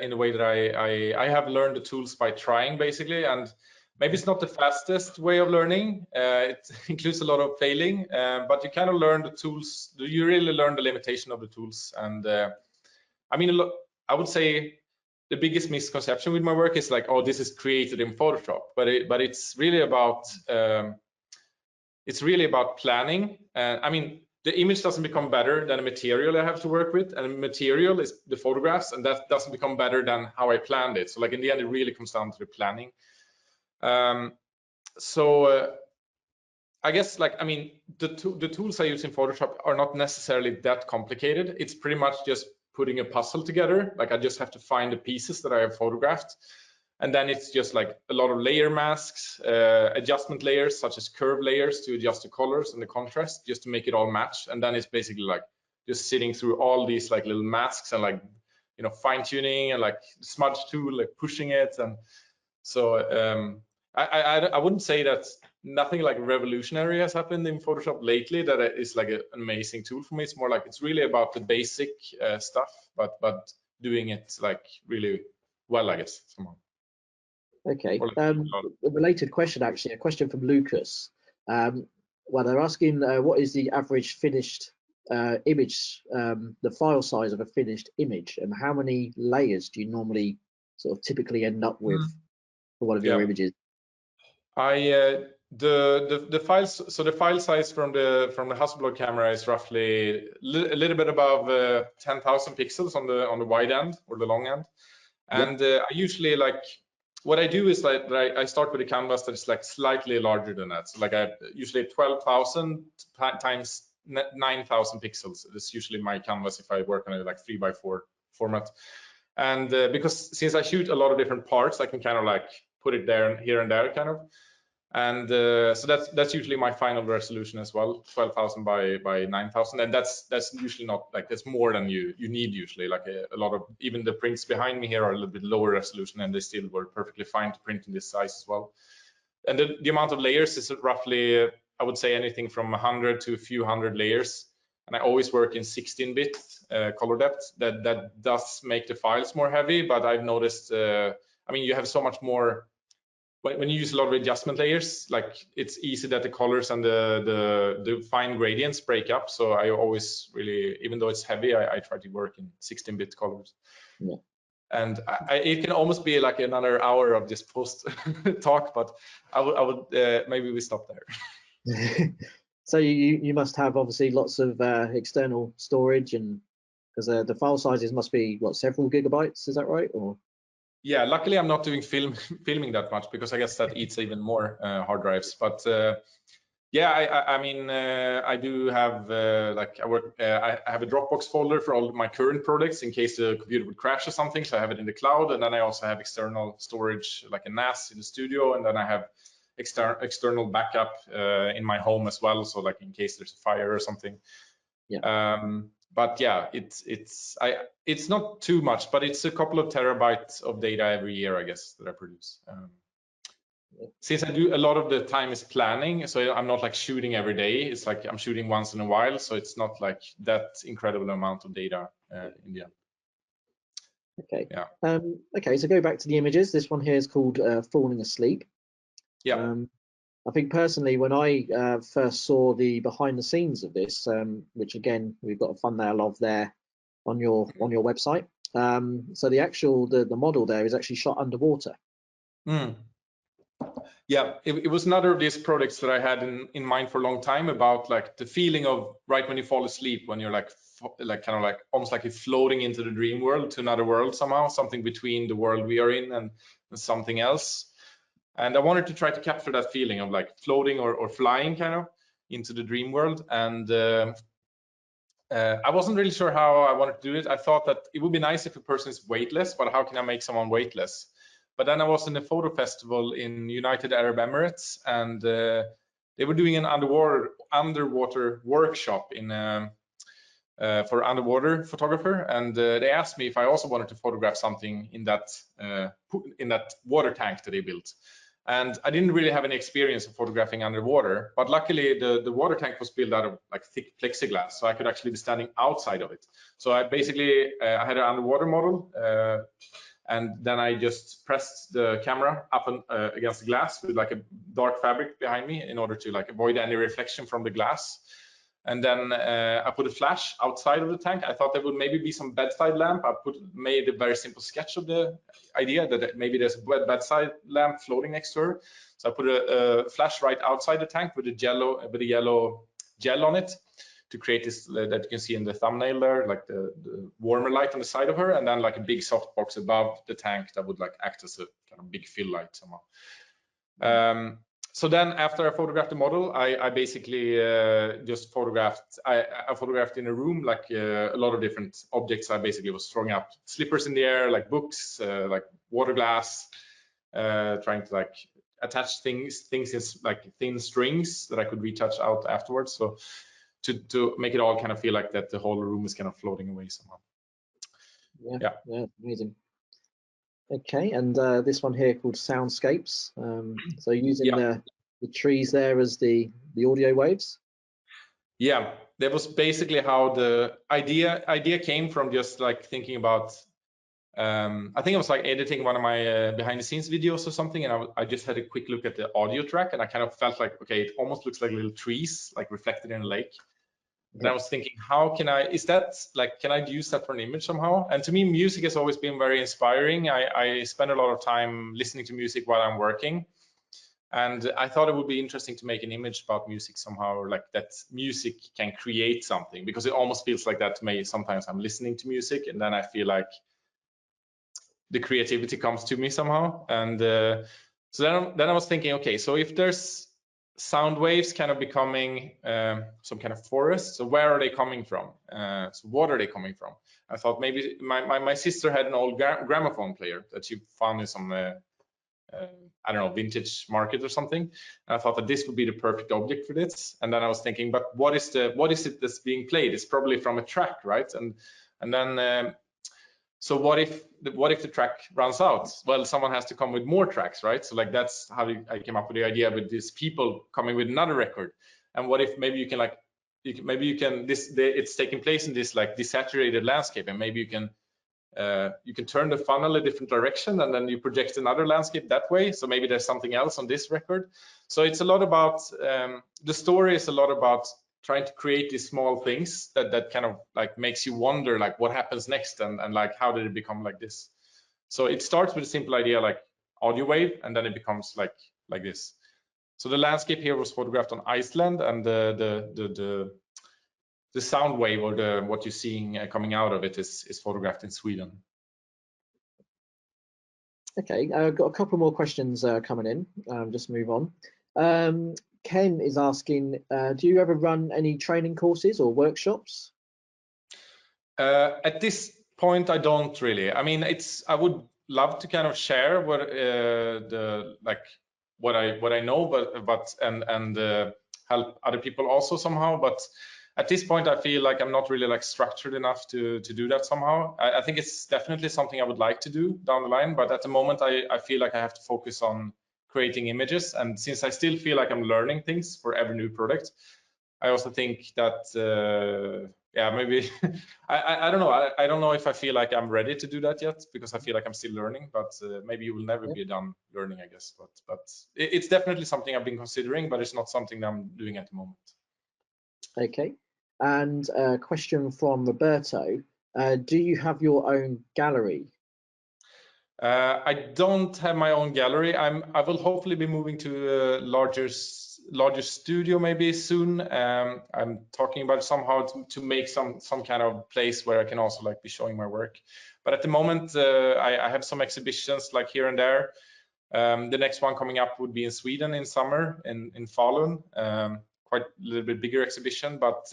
in the way that I have learned the tools by trying basically, and maybe it's not the fastest way of learning. It includes a lot of failing, but you kind of learn the tools. You really learn the limitation of the tools, and I mean, I would say the biggest misconception with my work is like, oh, this is created in Photoshop, but it's really about planning. And I mean, the image doesn't become better than the material I have to work with, and the material is the photographs, and that doesn't become better than how I planned it. So like in the end, it really comes down to the planning. I guess like, I mean, the tools I use in Photoshop are not necessarily that complicated. It's pretty much just putting a puzzle together. Like I just have to find the pieces that I have photographed. And then it's just like a lot of layer masks, adjustment layers, such as curve layers to adjust the colors and the contrast, just to make it all match. And then it's basically like just sitting through all these like little masks and like, you know, fine tuning and like smudge tool, like pushing it. And so I wouldn't say that nothing like revolutionary has happened in Photoshop lately that is like an amazing tool for me. It's more like it's really about the basic stuff, but doing it like really well, I guess, somehow. Okay. A related question, actually, a question from Lucas. Well, they're asking what is the average finished image, the file size of a finished image, and how many layers do you normally sort of typically end up with for one of your images? The files, so the file size from the Hasselblad camera is roughly a little bit above 10,000 pixels on the wide end or the long end, and I usually like what I do is like I start with a canvas that is like slightly larger than that. So like I usually 12,000 times 9,000 pixels. That's usually my canvas if I work on a like 3x4 format. And because since I shoot a lot of different parts, I can kind of like put it there and here and there kind of. And so that's usually my final resolution as well, 12,000 by 9,000, and that's usually not like, that's more than you need usually. Like a lot of, even the prints behind me here are a little bit lower resolution, and they still were perfectly fine to print in this size as well. And the amount of layers is roughly, I would say, anything from 100 to a few hundred layers. And I always work in 16-bit color depth. That does make the files more heavy, but I've noticed, I mean, you have so much more. When you use a lot of adjustment layers, like it's easy that the colors and the fine gradients break up. So I always really, even though it's heavy, I try to work in 16-bit colors. Yeah. And it can almost be like another hour of this post talk, but I would maybe we stop there. So you must have obviously lots of external storage, and because the file sizes must be what, several gigabytes, is that right? Or yeah, luckily I'm not doing filming that much, because I guess that eats even more hard drives. But yeah, I mean, I do have like I have a Dropbox folder for all of my current projects in case the computer would crash or something. So I have it in the cloud, and then I also have external storage like a NAS in the studio, and then I have external backup in my home as well. So like in case there's a fire or something. yeah. But yeah, it's not too much, but it's a couple of terabytes of data every year, I guess, that I produce. Since I do a lot of the time is planning, so I'm not like shooting every day. It's like I'm shooting once in a while, so it's not like that incredible amount of data in the end. Okay. Yeah. Okay, so go back to the images. This one here is called Falling Asleep. Yeah. I think personally, when I first saw the behind the scenes of this, which again we've got a thumbnail of there on your website. So the model there is actually shot underwater. Yeah, it was another of these projects that I had in mind for a long time, about like the feeling of right when you fall asleep, when you're like kind of like almost like you're floating into the dream world, to another world somehow, something between the world we are in and something else. And I wanted to try to capture that feeling of like floating or flying kind of into the dream world. And I wasn't really sure how I wanted to do it. I thought that it would be nice if a person is weightless, but how can I make someone weightless? But then I was in a photo festival in United Arab Emirates, and they were doing an underwater workshop in for underwater photographer, and they asked me if I also wanted to photograph something in that water tank that they built. And I didn't really have any experience of photographing underwater, but luckily the water tank was built out of like thick plexiglass, so I could actually be standing outside of it. So I basically I had an underwater model, and then I just pressed the camera up against the glass with like a dark fabric behind me in order to like avoid any reflection from the glass. And then I put a flash outside of the tank. I thought there would maybe be some bedside lamp. I made a very simple sketch of the idea that maybe there's a bedside lamp floating next to her. So I put a flash right outside the tank with a yellow gel on it to create this that you can see in the thumbnail there, like the warmer light on the side of her, and then like a big softbox above the tank that would like act as a kind of big fill light somehow. So then after I photographed the model, I basically just photographed, I photographed in a room like a lot of different objects. I basically was throwing up slippers in the air, like books, like water glass, trying to like attach things in like thin strings that I could retouch out afterwards. So to make it all kind of feel like that the whole room is kind of floating away somehow. Yeah, amazing. Okay, and this one here called Soundscapes. So using the trees there as the audio waves. Yeah, that was basically how the idea came from, just like thinking about. I think I was like editing one of my behind the scenes videos or something, and I just had a quick look at the audio track, and I kind of felt like, okay, it almost looks like little trees like reflected in a lake. And I was thinking, how can I, is that like, can I use that for an image somehow? And to me, music has always been very inspiring. I spend a lot of time listening to music while I'm working. And I thought it would be interesting to make an image about music somehow, or like that music can create something, because it almost feels like that to me. Sometimes I'm listening to music and then I feel like the creativity comes to me somehow. And so then I was thinking, okay, so if there's sound waves kind of becoming some kind of forest, so where are they coming from? So what are they coming from? I thought maybe my sister had an old gramophone player that she found in some I don't know, vintage market or something. And I thought that this would be the perfect object for this. And then I was thinking, but what is it that's being played? It's probably from a track, right? And then so what if the track runs out? Well, someone has to come with more tracks, right? So like that's how I came up with the idea, with these people coming with another record. And what if maybe you can like it's taking place in this like desaturated landscape, and maybe you can turn the funnel a different direction, and then you project another landscape that way. So maybe there's something else on this record. So it's a lot about the story is a lot about trying to create these small things that kind of like makes you wonder like what happens next, and like how did it become like this. So it starts with a simple idea like audio wave, and then it becomes like this. So the landscape here was photographed on Iceland, and the sound wave, or what you're seeing coming out of it, is photographed in Sweden. Okay, I've got a couple more questions coming in. Just move on. Ken is asking, do you ever run any training courses or workshops? At this point, I don't really. I mean, I would love to kind of share what what I know, but help other people also somehow. But at this point, I feel like I'm not really like structured enough to do that somehow. I think it's definitely something I would like to do down the line, but at the moment, I feel like I have to focus on creating images. And since I still feel like I'm learning things for every new product, I also think that yeah, maybe I don't know. I don't know if I feel like I'm ready to do that yet, because I feel like I'm still learning. But maybe you will never be done learning, I guess. But it's definitely something I've been considering, but it's not something that I'm doing at the moment. Okay. And a question from Roberto: do you have your own gallery? I don't have my own gallery. I will hopefully be moving to a larger studio maybe soon. I'm talking about somehow to make some kind of place where I can also like be showing my work. But at the moment, I have some exhibitions like here and there. The next one coming up would be in Sweden in summer in Falun. Quite a little bit bigger exhibition, but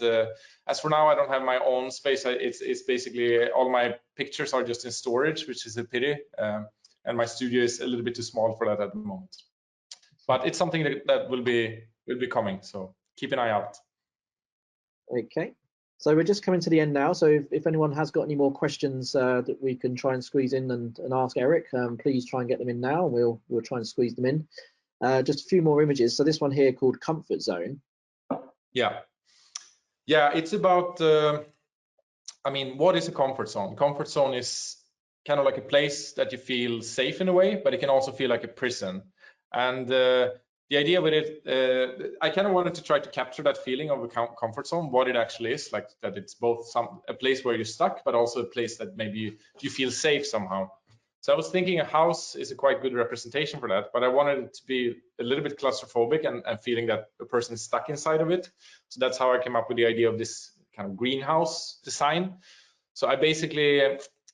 as for now, I don't have my own space. It's basically all my pictures are just in storage, which is a pity, and my studio is a little bit too small for that at the moment. But it's something that will be coming, so keep an eye out. Okay, so we're just coming to the end now. So if anyone has got any more questions that we can try and squeeze in and ask Erik, please try and get them in now. We'll try and squeeze them in. Just a few more images. So this one here called Comfort Zone. Yeah, it's about, I mean, what is a comfort zone? Comfort zone is kind of like a place that you feel safe in a way, but it can also feel like a prison. And the idea with it, I kind of wanted to try to capture that feeling of a comfort zone, what it actually is, like that it's both a place where you're stuck, but also a place that maybe you feel safe somehow. So I was thinking a house is a quite good representation for that, but I wanted it to be a little bit claustrophobic and feeling that a person is stuck inside of it. So that's how I came up with the idea of this kind of greenhouse design. So I basically,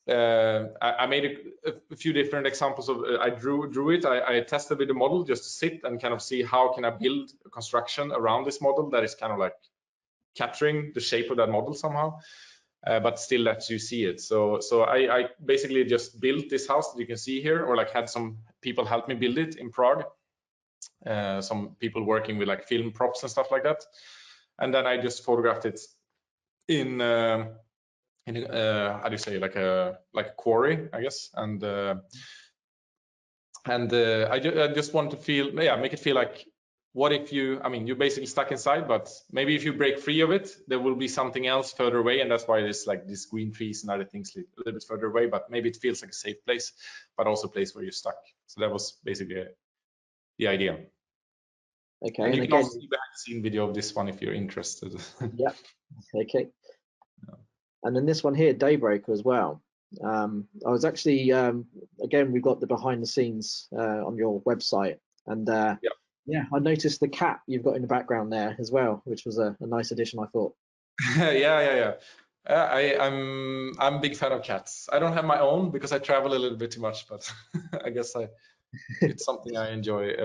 I made a few different examples of, I drew it. I tested with the model just to sit and kind of see how can I build a construction around this model that is kind of like capturing the shape of that model somehow. But still lets you see it. So I basically just built this house that you can see here, or like had some people help me build it in Prague. Some people working with like film props and stuff like that. And then I just photographed it in how do you say, like a quarry, I guess. And I just want to feel, make it feel like, what if you, I mean, you're basically stuck inside, but maybe if you break free of it, there will be something else further away. And that's why there's like these green trees and other things a little bit further away, but maybe it feels like a safe place, but also a place where you're stuck. So that was basically the idea. Okay. And you can also see behind the scene video of this one if you're interested. Yeah. Okay. And then this one here, Daybreaker as well. I was actually, again, we've got the behind the scenes on your website, and yeah, I noticed the cat you've got in the background there as well, which was a nice addition, I thought. Yeah. I'm a big fan of cats. I don't have my own because I travel a little bit too much, but I guess it's something I enjoy.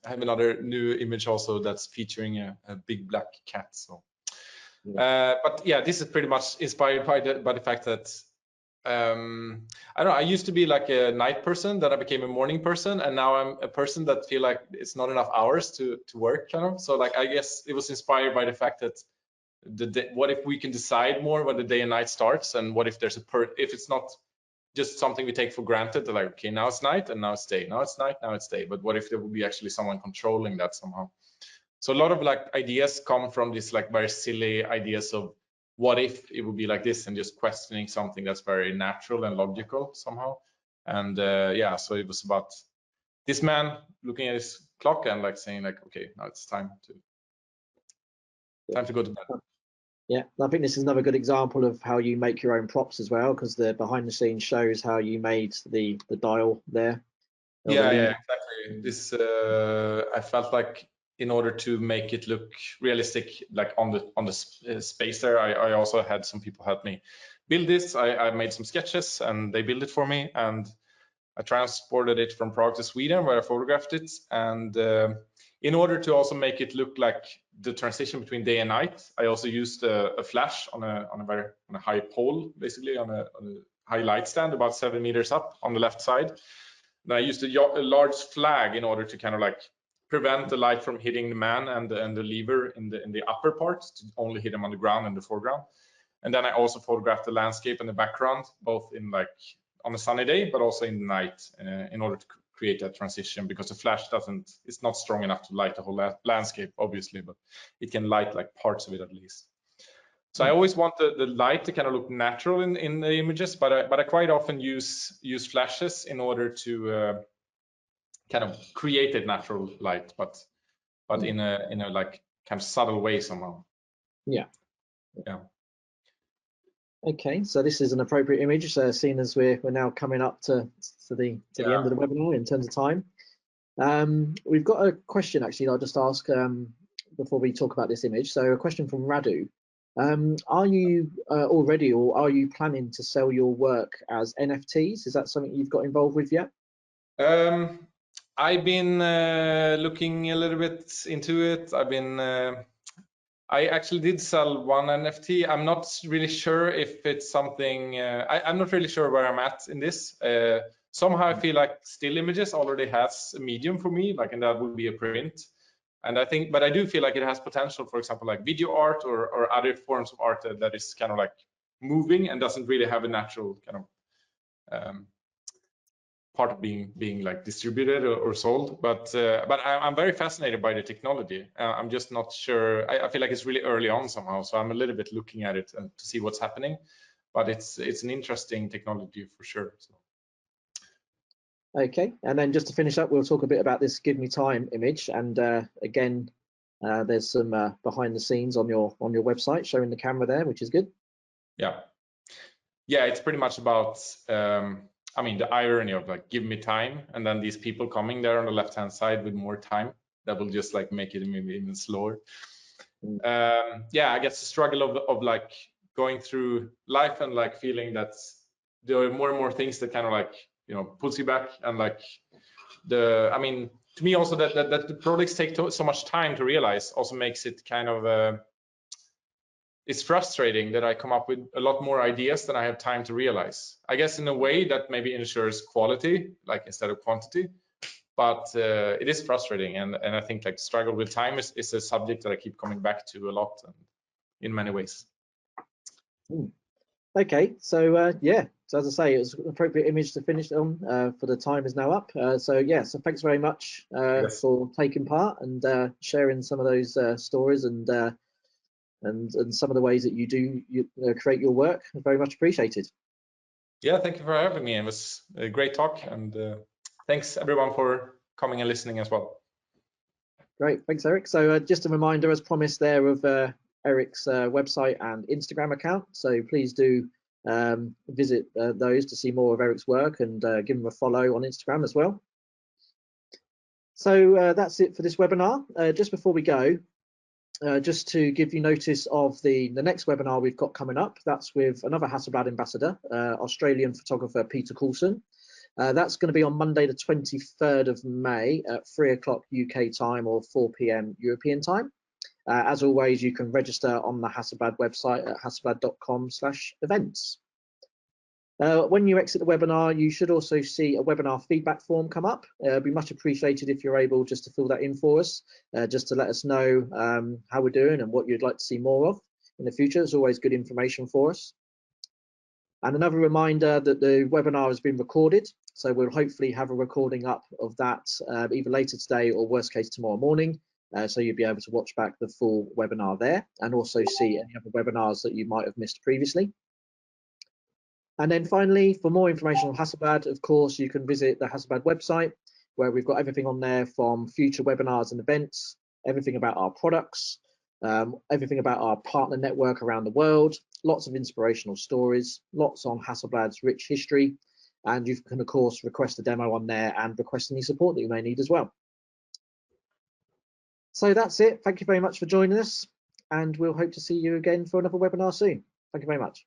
I have another new image also that's featuring a big black cat. So, but yeah, this is pretty much inspired by the fact that I don't know. I used to be like a night person, then I became a morning person, and now I'm a person that feel like it's not enough hours to work, kind of. So like, I guess it was inspired by the fact that what if we can decide more when the day and night starts, and what if there's if it's not just something we take for granted, like, okay, now it's night and now it's day, now it's night, now it's day, but what if there would be actually someone controlling that somehow? So a lot of like ideas come from this like very silly ideas of what if it would be like this, and just questioning something that's very natural and logical somehow. And yeah, so it was about this man looking at his clock and like saying like, okay, now it's time to go to bed. Yeah, I think this is another good example of how you make your own props as well, because the behind the scenes shows how you made the dial there. Yeah, exactly. This I felt like in order to make it look realistic, like on the space there, I also had some people help me build this. I made some sketches and they built it for me, and I transported it from Prague to Sweden where I photographed it. And in order to also make it look like the transition between day and night, I also used a flash on a high pole, basically on a high light stand about 7 meters up on the left side. And I used a large flag in order to kind of like prevent the light from hitting the man and the lever in the upper part, to only hit him on the ground and the foreground. And then I also photographed the landscape and the background, both in like on a sunny day, but also in the night, in order to create that transition, because the flash it's not strong enough to light the whole landscape, obviously, but it can light like parts of it at least. So I always want the light to kind of look natural in the images, but I quite often use flashes in order to kind of create a natural light, but in a like kind of subtle way somehow. Yeah. Okay, so this is an appropriate image, seeing as we're now coming up to the end of the webinar in terms of time. We've got a question actually that I'll just ask before we talk about this image. So a question from Radu. Are you already, or are you planning to sell your work as NFTs? Is that something you've got involved with yet? I've been looking a little bit into it. I actually did sell one NFT. I'm not really sure if it's something, I'm not really sure where I'm at in this. Somehow I feel like still images already has a medium for me, like, and that would be a print. And I think, but I do feel like it has potential, for example, like video art or other forms of art that is kind of like moving and doesn't really have a natural kind of part of being like distributed or sold. But I'm very fascinated by the technology. I'm just not sure. I feel like it's really early on somehow, so I'm a little bit looking at it to see what's happening. But it's an interesting technology for sure. So. Okay, and then just to finish up, we'll talk a bit about this "Give Me Time" image. And again, there's some behind the scenes on your website showing the camera there, which is good. Yeah, it's pretty much about. I mean, the irony of like "give me time" and then these people coming there on the left-hand side with more time that will just like make it maybe even slower. I guess the struggle of like going through life and like feeling that there are more and more things that kind of like, you know, pulls you back, and like I mean, to me also that the projects take so much time to realize also makes it kind of it's frustrating that I come up with a lot more ideas than I have time to realize. I guess in a way that maybe ensures quality, like instead of quantity, but it is frustrating, and I think like struggle with time is a subject that I keep coming back to a lot, and in many ways. Okay, so so as I say, it was an appropriate image to finish on, for the time is now up. So thanks very much for taking part and sharing some of those stories and some of the ways that you create your work. Very much appreciated. Yeah, thank you for having me. It was a great talk, and thanks everyone for coming and listening as well. Great, thanks Erik. So just a reminder, as promised there, of Erik's website and Instagram account. So please do visit those to see more of Erik's work, and give him a follow on Instagram as well. So that's it for this webinar. Just before we go, just to give you notice of the next webinar we've got coming up. That's with another Hasselblad ambassador, Australian photographer Peter Coulson. That's going to be on Monday the 23rd of May at 3 o'clock UK time or 4 PM European time. As always, you can register on the Hasselblad website at hasselblad.com/events. When you exit the webinar, you should also see a webinar feedback form come up. It'd be much appreciated if you're able just to fill that in for us, just to let us know how we're doing and what you'd like to see more of in the future. It's always good information for us. And another reminder that the webinar has been recorded, so we'll hopefully have a recording up of that either later today or worst case tomorrow morning. So you'll be able to watch back the full webinar there, and also see any other webinars that you might have missed previously. And then finally, for more information on Hasselblad, of course, you can visit the Hasselblad website, where we've got everything on there from future webinars and events, everything about our products, everything about our partner network around the world, lots of inspirational stories, lots on Hasselblad's rich history, and you can, of course, request a demo on there and request any support that you may need as well. So that's it. Thank you very much for joining us, and we'll hope to see you again for another webinar soon. Thank you very much.